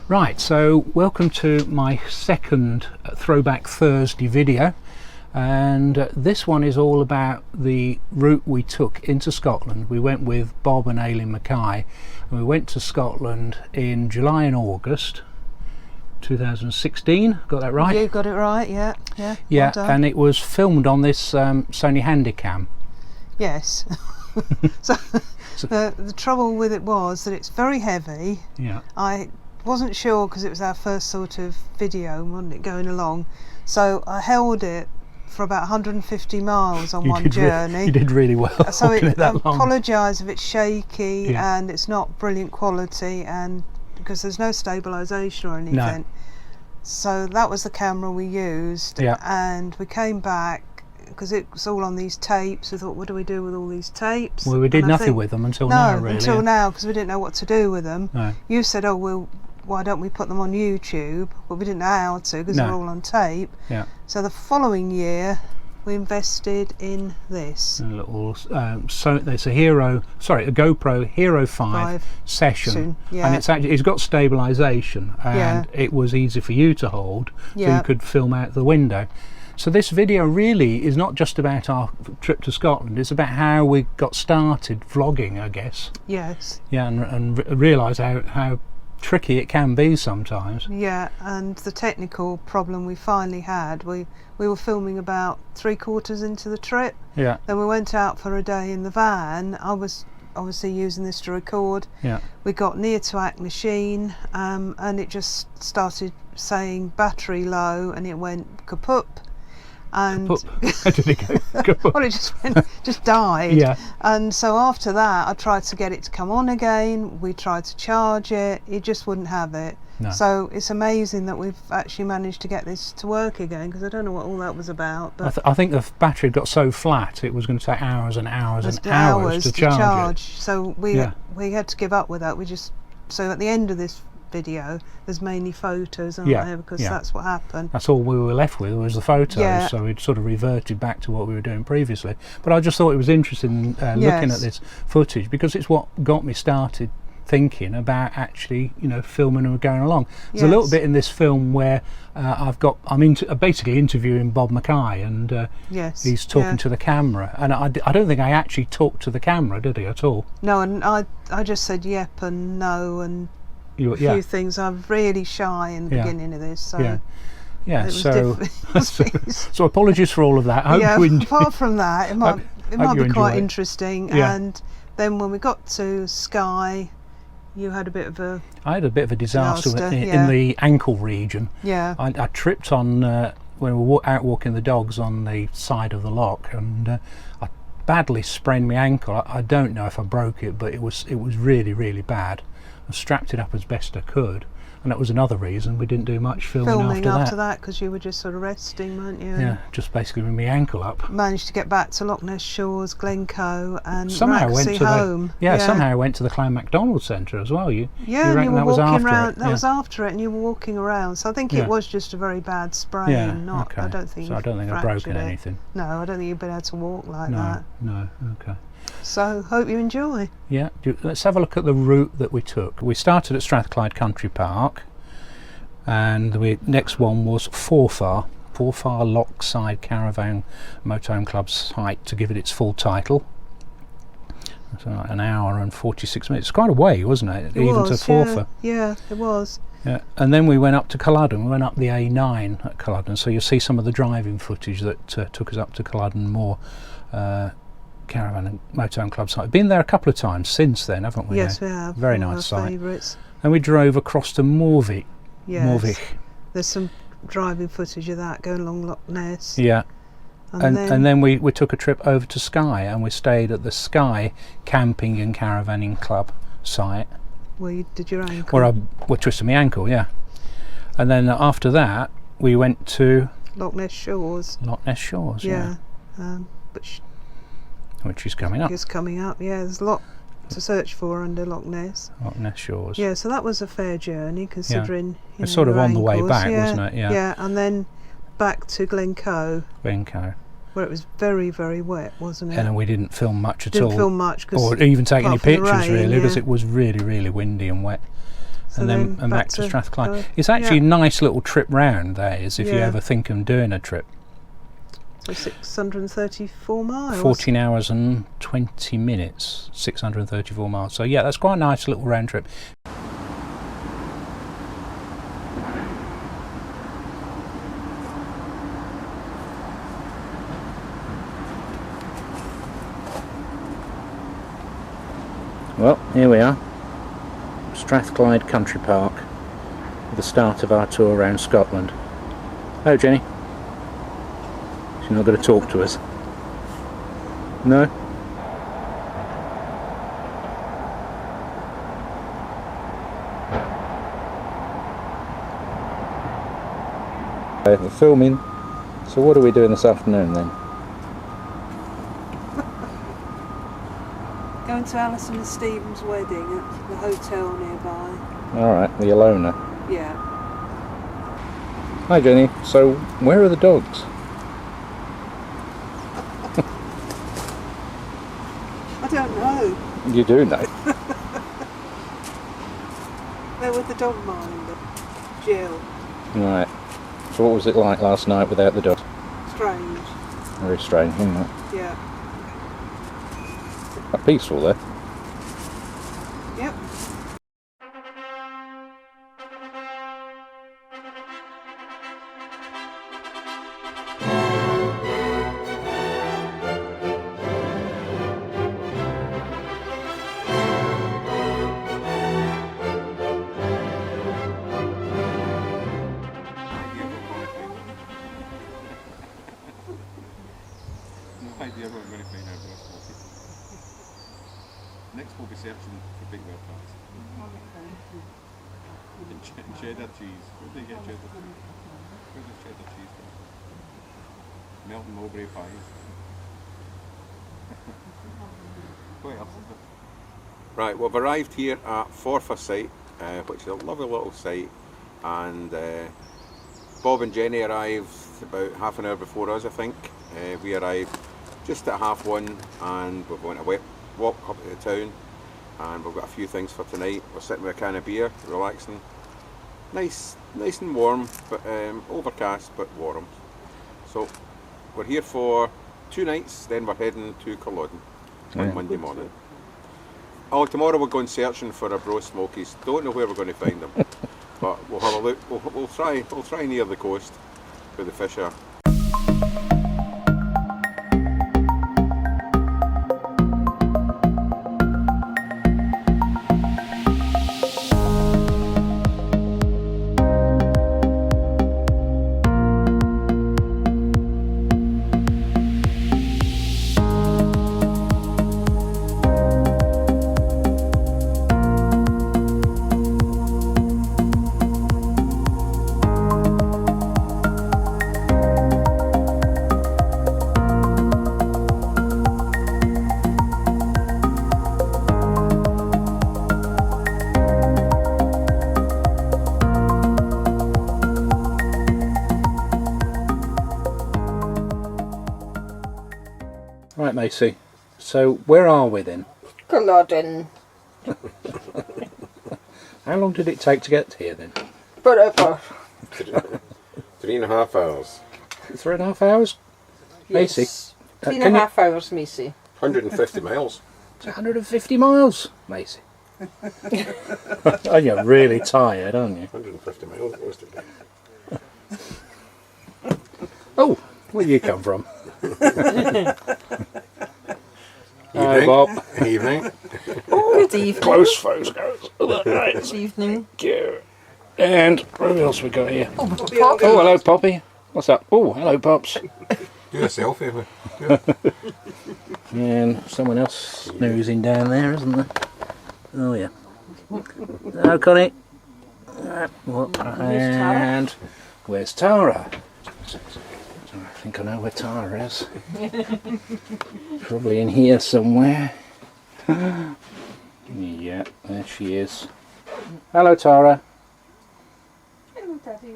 Right, so welcome to my second Throwback Thursday video, and this one is all about the route we took into Scotland. We went with Bob and Aileen Mackay, and we went to Scotland in July and August 2016. Got that right? You got it right, yeah. Yeah, well and it was filmed on this Sony Handycam. Yes. so the trouble with it was that it's very heavy. Yeah. I wasn't sure because it was our first sort of video, wasn't it, going along, so I held it for about 150 miles on one journey. You did really well. So I that long. apologise if it's shaky, Yeah. and it's not brilliant quality, and because there's no stabilisation or anything. No. So that was the camera we used. Yeah. And we came back because it was all on these tapes. We thought, what do we do with all these tapes? Well, we did nothing with them until now, really. Until now, because we didn't know what to do with them. No. You said, oh, well, why don't we put them on YouTube? But we didn't know how to because they're all on tape. Yeah. So the following year we invested in this. A little so it's a GoPro Hero 5 session, yeah. and it's got stabilisation, and it was easy for you to hold, so you could film out the window. So this video really is not just about our trip to Scotland, it's about how we got started vlogging, I guess. Yes. Yeah, and realise how tricky it can be sometimes. Yeah, and the technical problem we finally had, we were filming about 3/4 into the trip. Yeah. Then we went out for a day in the van. I was obviously using this to record. Yeah. We got near to Machine, and it just started saying battery low, and it went kaput. And How did it go? Kaput. well, it just died. Yeah. And so after that, I tried to get it to come on again. We tried to charge it. It just wouldn't have it. No. So it's amazing that we've actually managed to get this to work again, because I don't know what all that was about. But I think the battery got so flat it was going to take hours and hours and hours to charge it. So we had to give up with that. So at the end of this video there's mainly photos, aren't there, because that's what happened. That's all we were left with was the photos, so we'd sort of reverted back to what we were doing previously. But I just thought it was interesting looking at this footage, because it's what got me started thinking about actually, filming and going along. There's a little bit in this film where I'm basically interviewing Bob Mackay, and he's talking to the camera, and I don't think I actually talked to the camera, did he, at all? No, and I just said yep and no and a few things. I'm really shy in the beginning of this, so so apologies for all of that. I hope you enjoy. Apart from that, it might be quite interesting. And then when we got to Skye, you had a bit of a... I had a bit of a disaster in the ankle region. Yeah. I tripped on when we were out walking the dogs on the side of the lock, and I badly sprained my ankle. I don't know if I broke it, but it was really, really bad. I strapped it up as best I could, and that was another reason we didn't do much filming after that, because you were just sort of resting, weren't you? Yeah, just basically with my ankle up. Managed to get back to Loch Ness Shores, Glencoe, and somehow Raxey home. Somehow I went to the Clan MacDonald Centre as well. You were that was walking after around. it? That was after it, and you were walking around. So I think it was just a very bad sprain. I don't think. So I don't think I've broken anything. No, I don't think you've been able to walk like that. No. Okay. So hope you enjoy. Yeah, let's have a look at the route that we took. We started at Strathclyde Country Park, and the next one was Forfar Lochside Caravan Motorhome Club site, to give it its full title. So an hour and 46 minutes. It's quite a way, wasn't it? To Forfar. Yeah, it was. Yeah, and then we went up to Culloden. We went up the A9 at Culloden, so you'll see some of the driving footage that took us up to Culloden Moor Caravan and Motorhome Club site. Been there a couple of times since then, haven't we? Yes, we have. Very nice site. Favourites. And we drove across to Morvich. Yes. There's some driving footage of that going along Loch Ness. Yeah. And then we took a trip over to Skye, and we stayed at the Skye Camping and Caravanning Club site. Where you did your ankle? Where I twisted my ankle, yeah. And then after that, we went to Loch Ness Shores. Loch Ness Shores, yeah. Which is coming up. It's coming up, yeah. There's a lot to search for under Loch Ness. Loch Ness Shores. Yeah, so that was a fair journey, considering it's sort of on the way back, wasn't it? Yeah. Yeah, and then back to Glencoe. Where it was very, very wet, wasn't it? And we didn't film much at all. Didn't film much, or even take any pictures, really, because it was really, really windy and wet. and then back to Strathclyde. It's actually a nice little trip round, that is, if you ever think of doing a trip. So 634 miles. 14 hours and 20 minutes, 634 miles. So yeah, that's quite a nice little round trip. Well, here we are, Strathclyde Country Park, the start of our tour around Scotland. Oh, Jenny. She's not going to talk to us. No? We're filming. So what are we doing this afternoon then? Going to Alison and Stephen's wedding at the hotel nearby. Alright, the Alona. Yeah. Hi Jenny, so where are the dogs? I don't know. You do know. They're with the dog minder, Jill. Right. So what was it like last night without the dogs? Strange. Very strange, isn't it? Yeah. Quite peaceful there. Yep. Idea what we're going to find out about Shorty. Next we'll be searching for big red pies. And cheddar cheese. Where do they get cheddar cheese? Where does cheddar cheese from? Melton Mowbray pies. What else is there? Right, we've arrived here at Forfar site, which is a lovely little site, and Bob and Jenny arrived about half an hour before us, I think. We arrived just at 1:30 and we're going to walk up to the town, and we've got a few things for tonight. We're sitting with a can of beer, relaxing. Nice and warm, but overcast but warm. So we're here for 2 nights, then we're heading to Culloden on Monday morning. Oh, tomorrow we're going searching for our bro smokies. Don't know where we're going to find them, but we'll have a look. We'll try near the coast where the fish are. Right, Macy. So where are we then? Culloden. How long did it take to get here then? Forever. 3.5 hours. 3.5 hours? Macy? Yes. 3.5 hours, Macy. 150 miles. It's 150 miles, Macy. Oh, you're really tired, aren't you? 150 miles it was today. Oh, where do you come from? Evening. Bob. Evening. Good evening. Close photos. Right. Good evening. Thank you. And what else we got here? Oh, Poppy. Poppy. Oh, hello, Poppy. What's up? Oh, hello, Pops. Do a selfie. And someone else snoozing down there, isn't there? Oh, yeah. Hello, Connie. And where's Tara? I think I know where Tara is. Probably in here somewhere. Yeah, there she is. Hello, Tara. Hello, Daddy.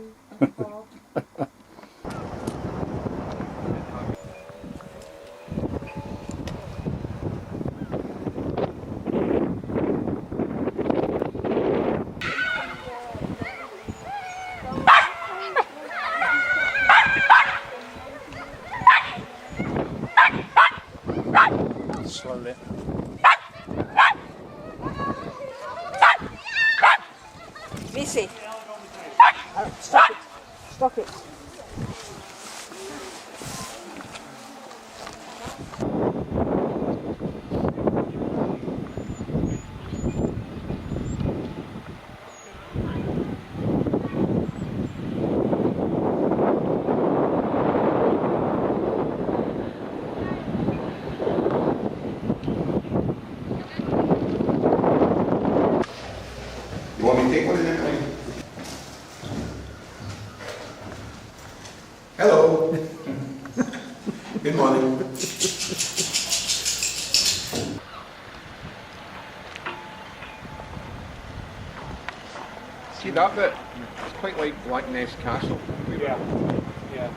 bit. Missy. Stop it. Stop it. You want me to take one in there? Hello. Good morning. See that bit? It's quite like Black Ness Castle. Yeah. Yeah.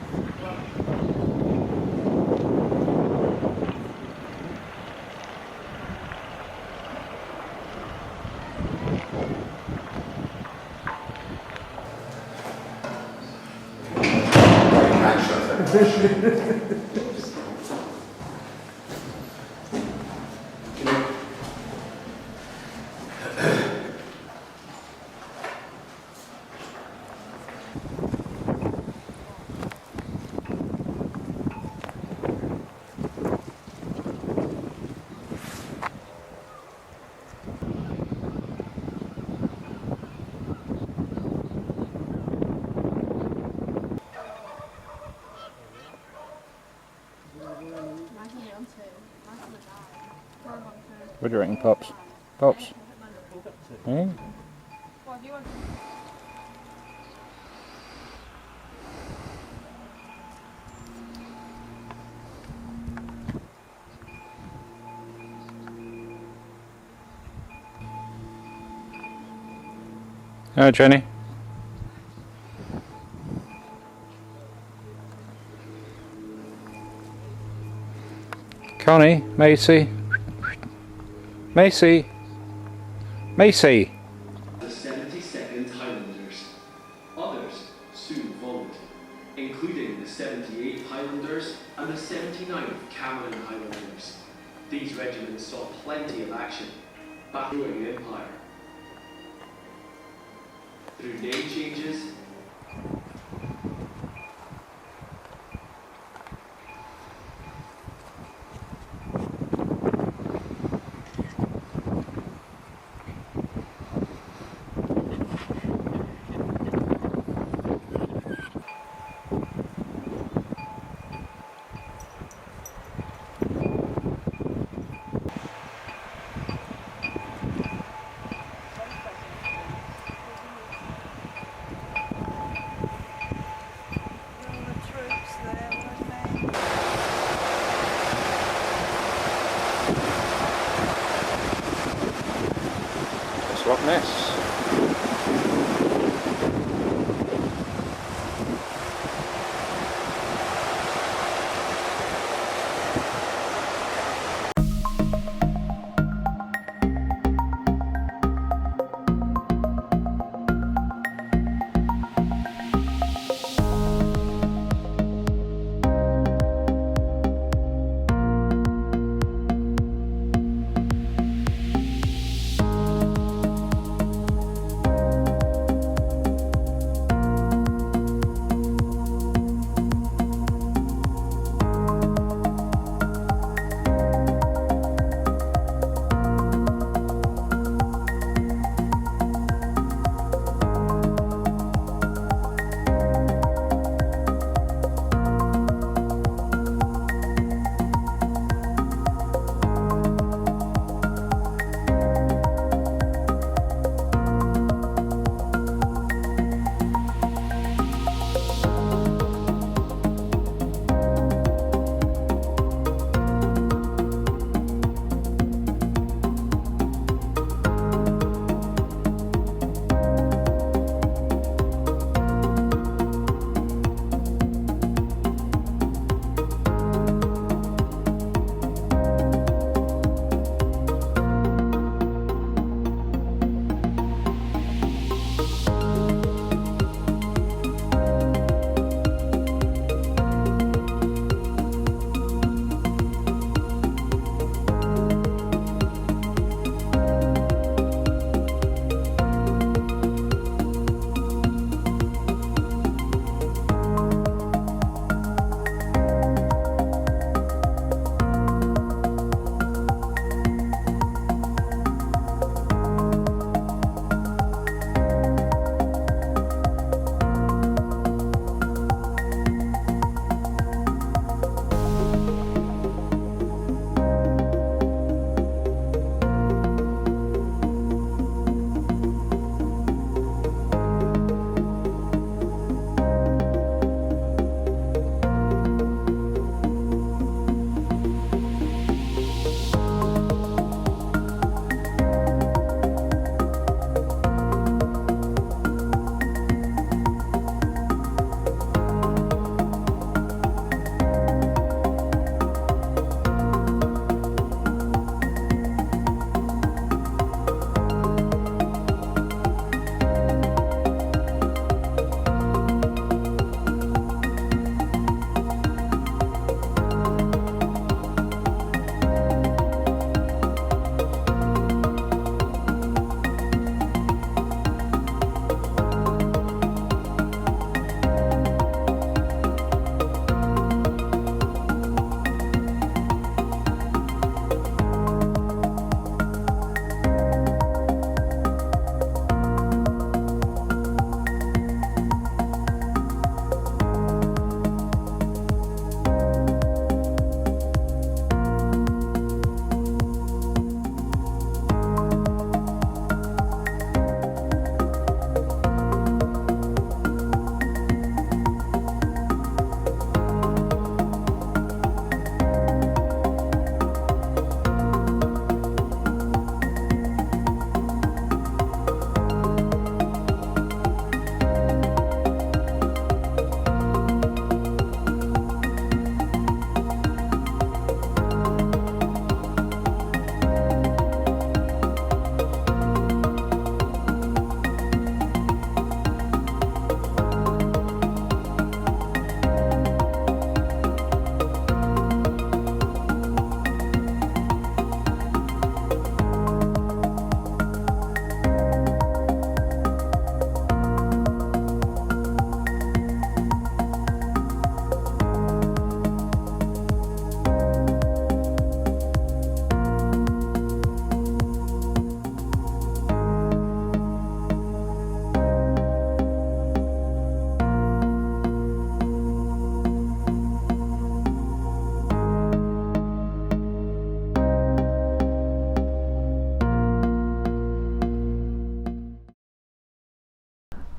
What do you reckon, Pops? Pops? Eh? Hello, Jenny. Connie, Macy. Macy. Macy. The 72nd Highlanders. Others soon followed, including the 78th Highlanders and the 79th Cameron Highlanders. These regiments saw plenty of action, battling the Empire. Through name changes, Loch Ness.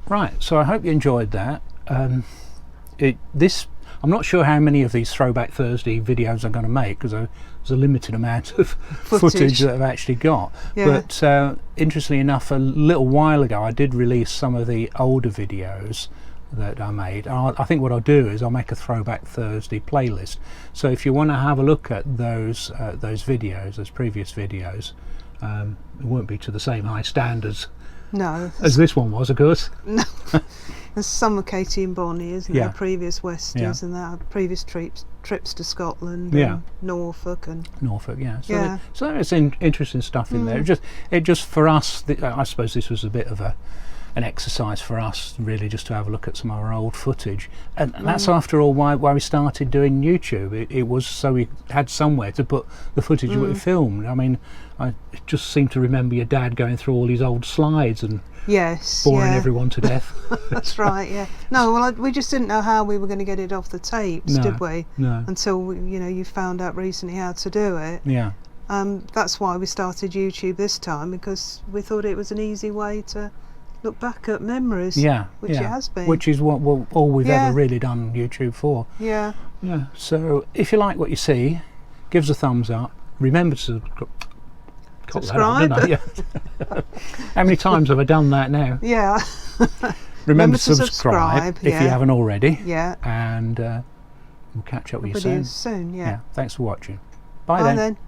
Right, so I hope you enjoyed that. I'm not sure how many of these Throwback Thursday videos I'm going to make, because there's a limited amount of footage that I've actually got. Yeah. But interestingly enough, a little while ago I did release some of the older videos that I made. I think what I'll do is I'll make a Throwback Thursday playlist. So if you want to have a look at those videos, those previous videos, it won't be to the same high standards as this one was, of course. No. There's some of Katie and Bonnie, isn't there? Previous Westies and our previous trips to Scotland and Norfolk and yeah. So there's interesting stuff in there. It just for us, I suppose this was a bit of an exercise for us, really, just to have a look at some of our old footage, and that's after all why we started doing YouTube. It was so we had somewhere to put the footage that we filmed. I mean, I just seem to remember your dad going through all these old slides and boring everyone to death. That's right. Yeah. No, well, we just didn't know how we were going to get it off the tapes, did we? No. Until you found out recently how to do it. Yeah. That's why we started YouTube this time, because we thought it was an easy way to look back at memories. Which it has been. Which is what all we've ever really done YouTube for. Yeah. Yeah. So if you like what you see, give us a thumbs up. Remember to subscribe. How many times have I done that now? Yeah. Remember to subscribe if you haven't already. Yeah. And we'll catch up with you soon. Yeah. Thanks for watching. Bye then.